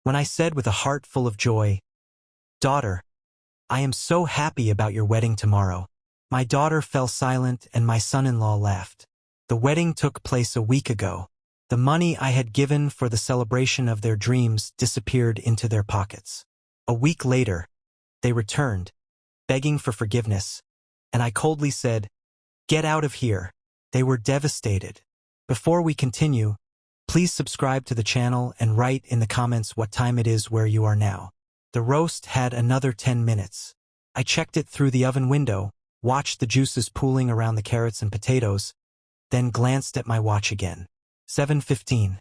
When I said with a heart full of joy, "Daughter, I am so happy about your wedding tomorrow," my daughter fell silent and my son-in-law laughed. The wedding took place a week ago. The money I had given for the celebration of their dreams disappeared into their pockets. A week later, they returned, begging for forgiveness, and I coldly said, "Get out of here." They were devastated. Before we continue, please subscribe to the channel and write in the comments what time it is where you are now. The roast had another 10 minutes. I checked it through the oven window, watched the juices pooling around the carrots and potatoes, then glanced at my watch again. 7:15.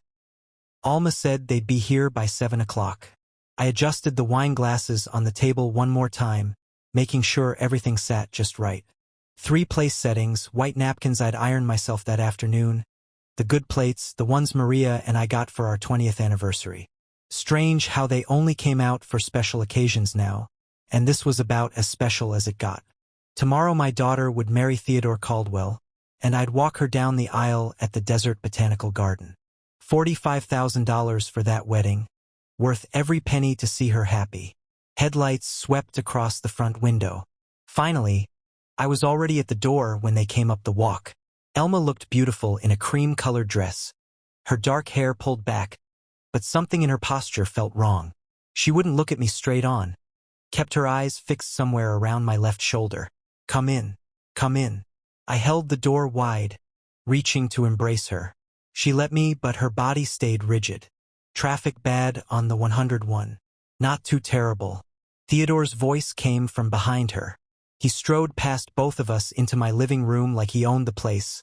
Alma said they'd be here by 7 o'clock. I adjusted the wine glasses on the table one more time, making sure everything sat just right. 3 place settings, white napkins I'd ironed myself that afternoon, the good plates, the ones Maria and I got for our 20th anniversary. Strange how they only came out for special occasions now, and this was about as special as it got. Tomorrow my daughter would marry Theodore Caldwell, and I'd walk her down the aisle at the Desert Botanical Garden. $45,000 for that wedding, worth every penny to see her happy. Headlights swept across the front window. Finally, I was already at the door when they came up the walk. Elma looked beautiful in a cream-colored dress, her dark hair pulled back, but something in her posture felt wrong. She wouldn't look at me straight on, kept her eyes fixed somewhere around my left shoulder. "Come in, come in." I held the door wide, reaching to embrace her. She let me, but her body stayed rigid. "Traffic bad on the 101. Not too terrible." Theodore's voice came from behind her. He strode past both of us into my living room like he owned the place,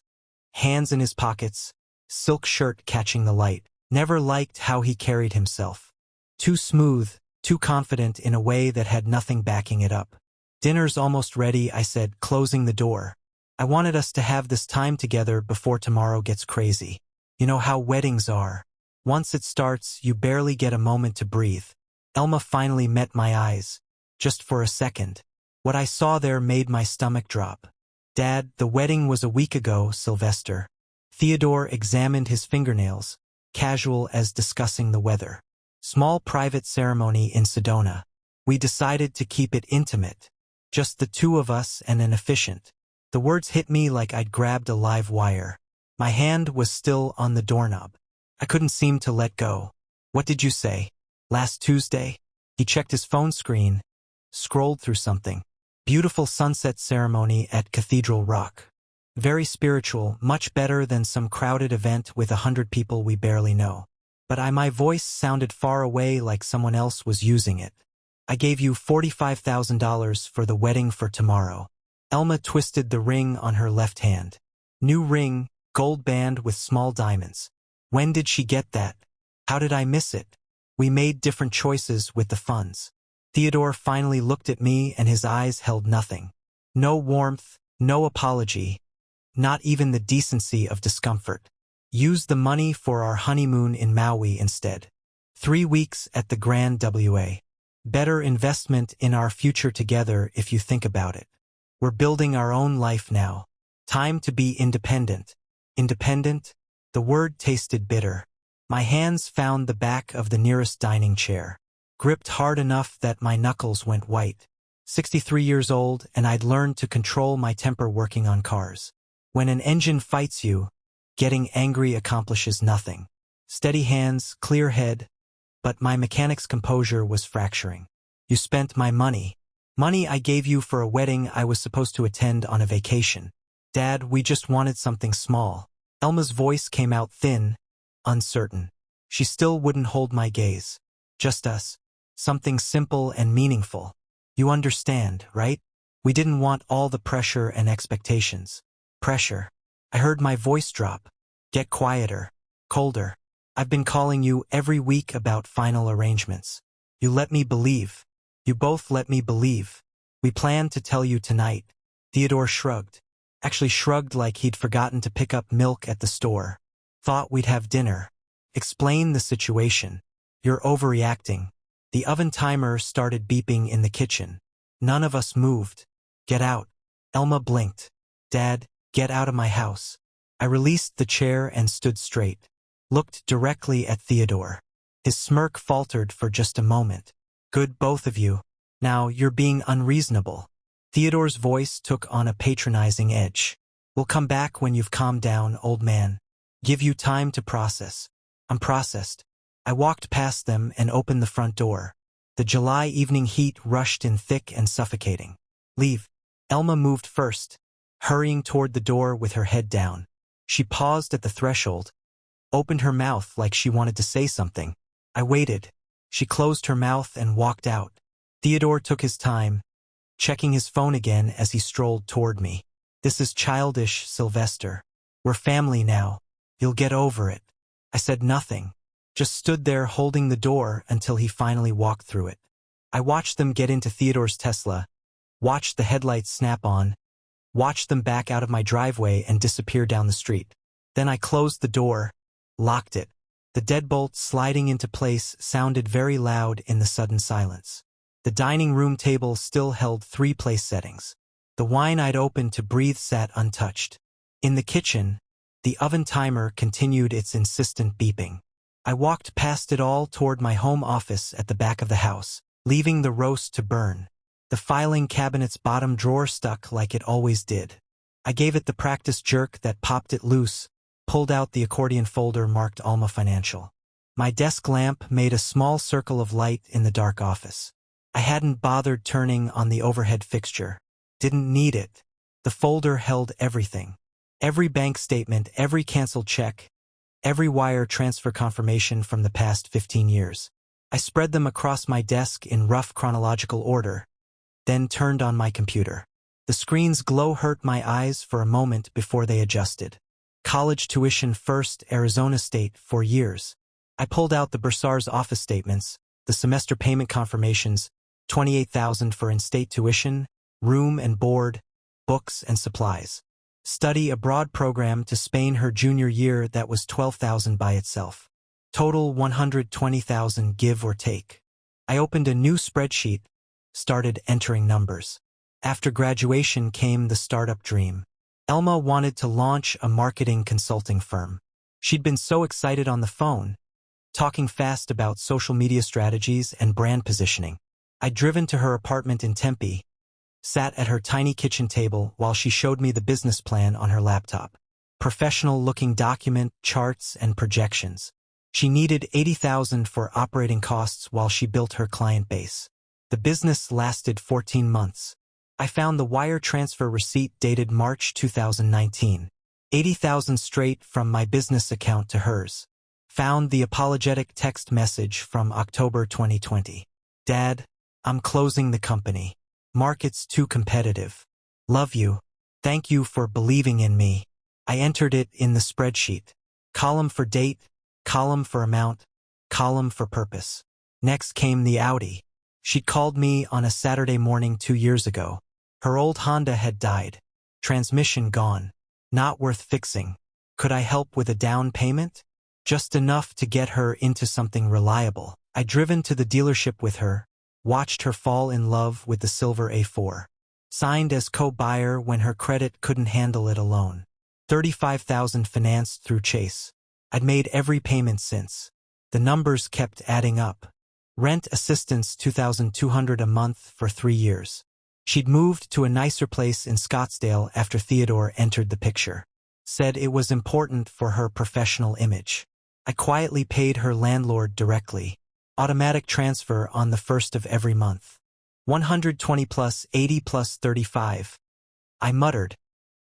hands in his pockets, silk shirt catching the light. Never liked how he carried himself. Too smooth, too confident in a way that had nothing backing it up. "Dinner's almost ready," I said, closing the door. "I wanted us to have this time together before tomorrow gets crazy. You know how weddings are. Once it starts, you barely get a moment to breathe." Elma finally met my eyes, just for a second. What I saw there made my stomach drop. "Dad, the wedding was a week ago, Sylvester." Theodore examined his fingernails, casual as discussing the weather. "Small private ceremony in Sedona. We decided to keep it intimate. Just the two of us and an officiant." The words hit me like I'd grabbed a live wire. My hand was still on the doorknob. I couldn't seem to let go. "What did you say? Last Tuesday?" He checked his phone screen, scrolled through something. "Beautiful sunset ceremony at Cathedral Rock. Very spiritual, much better than some crowded event with 100 people we barely know." But my voice sounded far away like someone else was using it. "I gave you $45,000 for the wedding for tomorrow." Elma twisted the ring on her left hand. New ring, gold band with small diamonds. When did she get that? How did I miss it? We made different choices with the funds. Theodore finally looked at me and his eyes held nothing. No warmth, no apology, not even the decency of discomfort. "Use the money for our honeymoon in Maui instead. 3 weeks at the Grand WA. Better investment in our future together if you think about it. We're building our own life now. Time to be independent." Independent? The word tasted bitter. My hands found the back of the nearest dining chair, gripped hard enough that my knuckles went white. 63 years old, and I'd learned to control my temper working on cars. When an engine fights you, getting angry accomplishes nothing. Steady hands, clear head, but my mechanic's composure was fracturing. "You spent my money. Money I gave you for a wedding I was supposed to attend on a vacation. Dad, we just wanted something small." Elma's voice came out thin, uncertain. She still wouldn't hold my gaze. "Just us. Something simple and meaningful. You understand, right? We didn't want all the pressure and expectations." "Pressure?" I heard my voice drop. Get quieter, colder. "I've been calling you every week about final arrangements. You let me believe. You both let me believe. We planned to tell you tonight." Theodore shrugged. Actually shrugged like he'd forgotten to pick up milk at the store. "Thought we'd have dinner." "Explain the situation. You're overreacting." The oven timer started beeping in the kitchen. None of us moved. "Get out." Elma blinked. "Dad, get out of my house." I released the chair and stood straight. Looked directly at Theodore. His smirk faltered for just a moment. Good, both of you. Now, you're being unreasonable. Theodore's voice took on a patronizing edge. We'll come back when you've calmed down, old man. Give you time to process. I'm processed. I walked past them and opened the front door. The July evening heat rushed in thick and suffocating. Leave. Elma moved first, hurrying toward the door with her head down. She paused at the threshold, opened her mouth like she wanted to say something. I waited. She closed her mouth and walked out. Theodore took his time, checking his phone again as he strolled toward me. This is childish, Sylvester. We're family now. You'll get over it. I said nothing, just stood there holding the door until he finally walked through it. I watched them get into Theodore's Tesla, watched the headlights snap on, watched them back out of my driveway and disappear down the street. Then I closed the door, locked it. The deadbolt sliding into place sounded very loud in the sudden silence. The dining room table still held 3 place settings. The wine I'd opened to breathe sat untouched. In the kitchen, the oven timer continued its insistent beeping. I walked past it all toward my home office at the back of the house, leaving the roast to burn. The filing cabinet's bottom drawer stuck like it always did. I gave it the practice jerk that popped it loose, pulled out the accordion folder marked Alma Financial. My desk lamp made a small circle of light in the dark office. I hadn't bothered turning on the overhead fixture. Didn't need it. The folder held everything. Every bank statement, every canceled check, every wire transfer confirmation from the past 15 years. I spread them across my desk in rough chronological order, then turned on my computer. The screen's glow hurt my eyes for a moment before they adjusted. College tuition first, Arizona State, 4 years. I pulled out the bursar's office statements, the semester payment confirmations, $28,000 for in-state tuition, room and board, books and supplies. Study abroad program to Spain her junior year that was $12,000 by itself. Total $120,000 give or take. I opened a new spreadsheet, started entering numbers. After graduation came the startup dream. Elma wanted to launch a marketing consulting firm. She'd been so excited on the phone, talking fast about social media strategies and brand positioning. I'd driven to her apartment in Tempe, sat at her tiny kitchen table while she showed me the business plan on her laptop. Professional-looking document, charts, and projections. She needed $80,000 for operating costs while she built her client base. The business lasted 14 months. I found the wire transfer receipt dated March 2019. $80,000 straight from my business account to hers. Found the apologetic text message from October 2020. Dad, I'm closing the company. Market's too competitive. Love you. Thank you for believing in me. I entered it in the spreadsheet. Column for date, column for amount, column for purpose. Next came the Audi. She'd called me on a Saturday morning 2 years ago. Her old Honda had died. Transmission gone. Not worth fixing. Could I help with a down payment? Just enough to get her into something reliable. I'd driven to the dealership with her, watched her fall in love with the silver A4. Signed as co-buyer when her credit couldn't handle it alone. $35,000 financed through Chase. I'd made every payment since. The numbers kept adding up. Rent assistance $2,200 a month for 3 years. She'd moved to a nicer place in Scottsdale after Theodore entered the picture. Said it was important for her professional image. I quietly paid her landlord directly. Automatic transfer on the first of every month. 120 plus 80 plus 35. I muttered,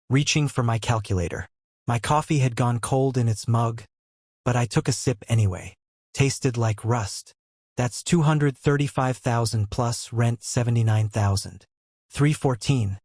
reaching for my calculator. My coffee had gone cold in its mug, but I took a sip anyway. Tasted like rust. That's $235,000 plus rent $79,000. $314.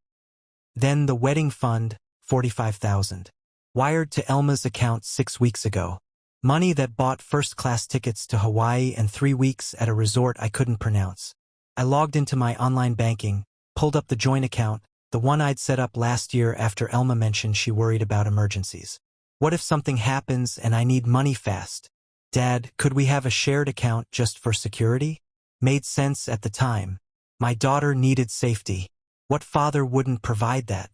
Then the wedding fund, $45,000. Wired to Elma's account 6 weeks ago. Money that bought first-class tickets to Hawaii and 3 weeks at a resort I couldn't pronounce. I logged into my online banking, pulled up the joint account, the one I'd set up last year after Elma mentioned she worried about emergencies. What if something happens and I need money fast? Dad, could we have a shared account just for security? Made sense at the time. My daughter needed safety. What father wouldn't provide that?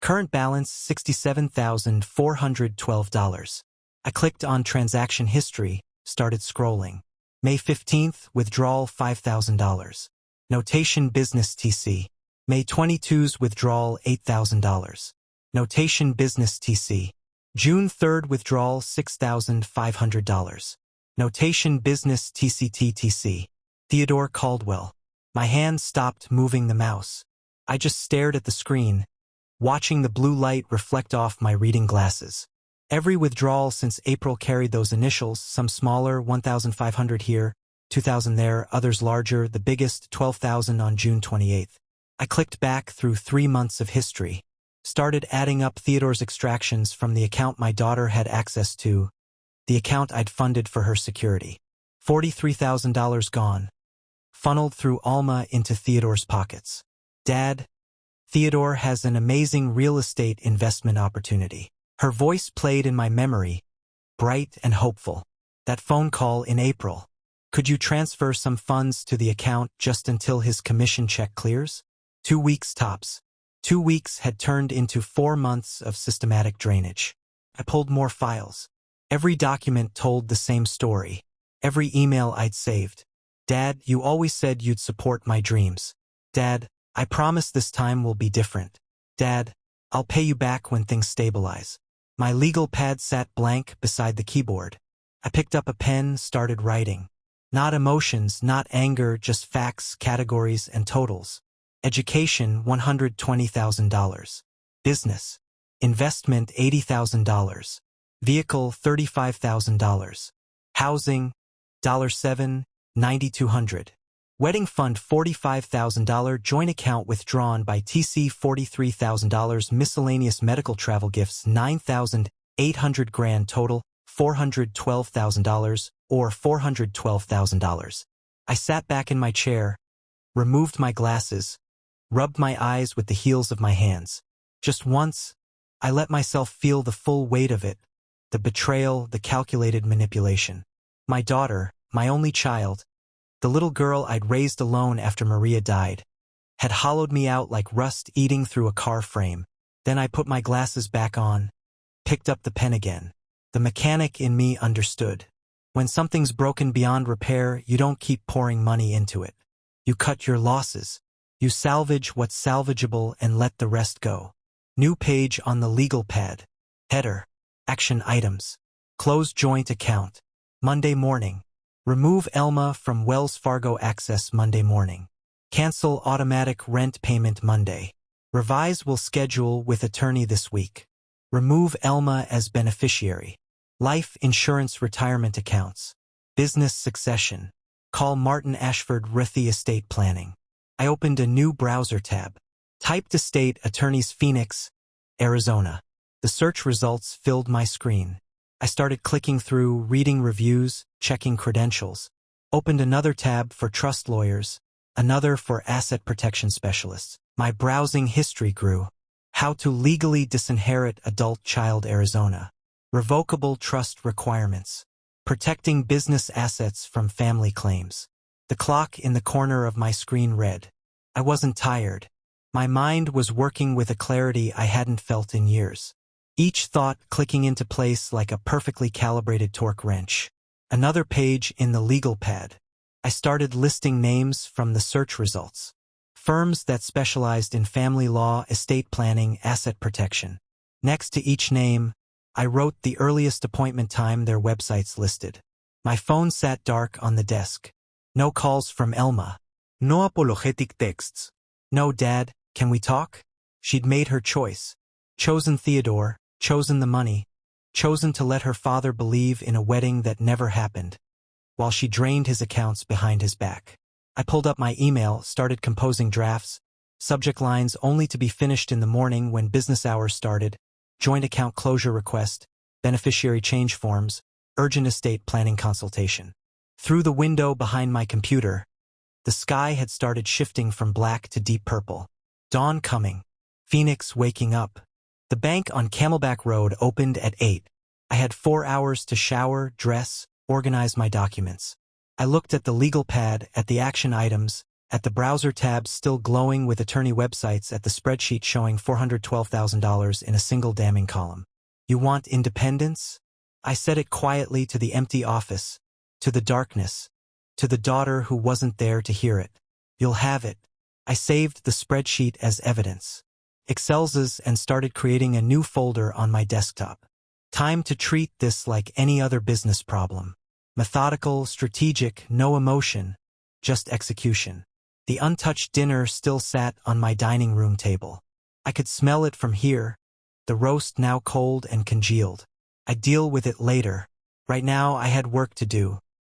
Current balance $67,412. I clicked on transaction history, started scrolling. May 15th, withdrawal $5,000. Notation business TC. May 22's withdrawal $8,000. Notation business TC. June 3rd, withdrawal $6,500. Notation business TCTTC. Theodore Caldwell. My hand stopped moving the mouse. I just stared at the screen, watching the blue light reflect off my reading glasses. Every withdrawal since April carried those initials, some smaller, 1,500 here, 2,000 there, others larger, the biggest, 12,000 on June 28th. I clicked back through 3 months of history, started adding up Theodore's extractions from the account my daughter had access to, the account I'd funded for her security. $43,000 gone, funneled through Alma into Theodore's pockets. Dad, Theodore has an amazing real estate investment opportunity. Her voice played in my memory, bright and hopeful. That phone call in April. Could you transfer some funds to the account just until his commission check clears? 2 weeks tops. 2 weeks had turned into 4 months of systematic drainage. I pulled more files. Every document told the same story. Every email I'd saved. Dad, you always said you'd support my dreams. Dad, I promise this time will be different. Dad, I'll pay you back when things stabilize. My legal pad sat blank beside the keyboard. I picked up a pen, started writing. Not emotions, not anger, just facts, categories, and totals. Education, $120,000. Business. Investment, $80,000. Vehicle, $35,000. Housing, $7, $9,200. Wedding fund, $45,000. Joint account withdrawn by TC, $43,000. Miscellaneous medical travel gifts, $9,800. Grand total, $412,000, or $412,000. I sat back in my chair, removed my glasses, rubbed my eyes with the heels of my hands. Just once, I let myself feel the full weight of it, the betrayal, the calculated manipulation. My daughter, my only child, the little girl I'd raised alone after Maria died, had hollowed me out like rust eating through a car frame. Then I put my glasses back on, picked up the pen again. The mechanic in me understood. When something's broken beyond repair, you don't keep pouring money into it. You cut your losses. You salvage what's salvageable and let the rest go. New page on the legal pad. Header. Action items. Close joint account. Monday morning. Remove Elma from Wells Fargo Access Monday morning. Cancel automatic rent payment Monday. Revise will schedule with attorney this week. Remove Elma as beneficiary. Life insurance retirement accounts. Business succession. Call Martin Ashford Ruthie Estate Planning. I opened a new browser tab. Typed estate attorneys Phoenix, Arizona. The search results filled my screen. I started clicking through, reading reviews, checking credentials. Opened another tab for trust lawyers, another for asset protection specialists. My browsing history grew. How to legally disinherit adult child Arizona. Revocable trust requirements. Protecting business assets from family claims. The clock in the corner of my screen read. I wasn't tired. My mind was working with a clarity I hadn't felt in years. Each thought clicking into place like a perfectly calibrated torque wrench. Another page in the legal pad. I started listing names from the search results. Firms that specialized in family law, estate planning, asset protection. Next to each name, I wrote the earliest appointment time their websites listed. My phone sat dark on the desk. No calls from Elma. No apologetic texts. No, Dad, can we talk? She'd made her choice. Chosen Theodore, chosen the money, chosen to let her father believe in a wedding that never happened, while she drained his accounts behind his back. I pulled up my email, started composing drafts, subject lines only to be finished in the morning when business hours started, joint account closure request, beneficiary change forms, urgent estate planning consultation. Through the window behind my computer, the sky had started shifting from black to deep purple. Dawn coming. Phoenix waking up. The bank on Camelback Road opened at 8. I had 4 hours to shower, dress, organize my documents. I looked at the legal pad, at the action items, at the browser tabs still glowing with attorney websites, at the spreadsheet showing $412,000 in a single damning column. You want independence? I said it quietly to the empty office, to the darkness, To the daughter who wasn't there to hear it. You'll have it. I saved the spreadsheet as evidence. Excel's and started creating a new folder on my desktop. Time to treat this like any other business problem. Methodical, strategic, no emotion, just execution. The untouched dinner still sat on my dining room table. I could smell it from here, the roast now cold and congealed. I'd deal with it later. Right now I had work to do.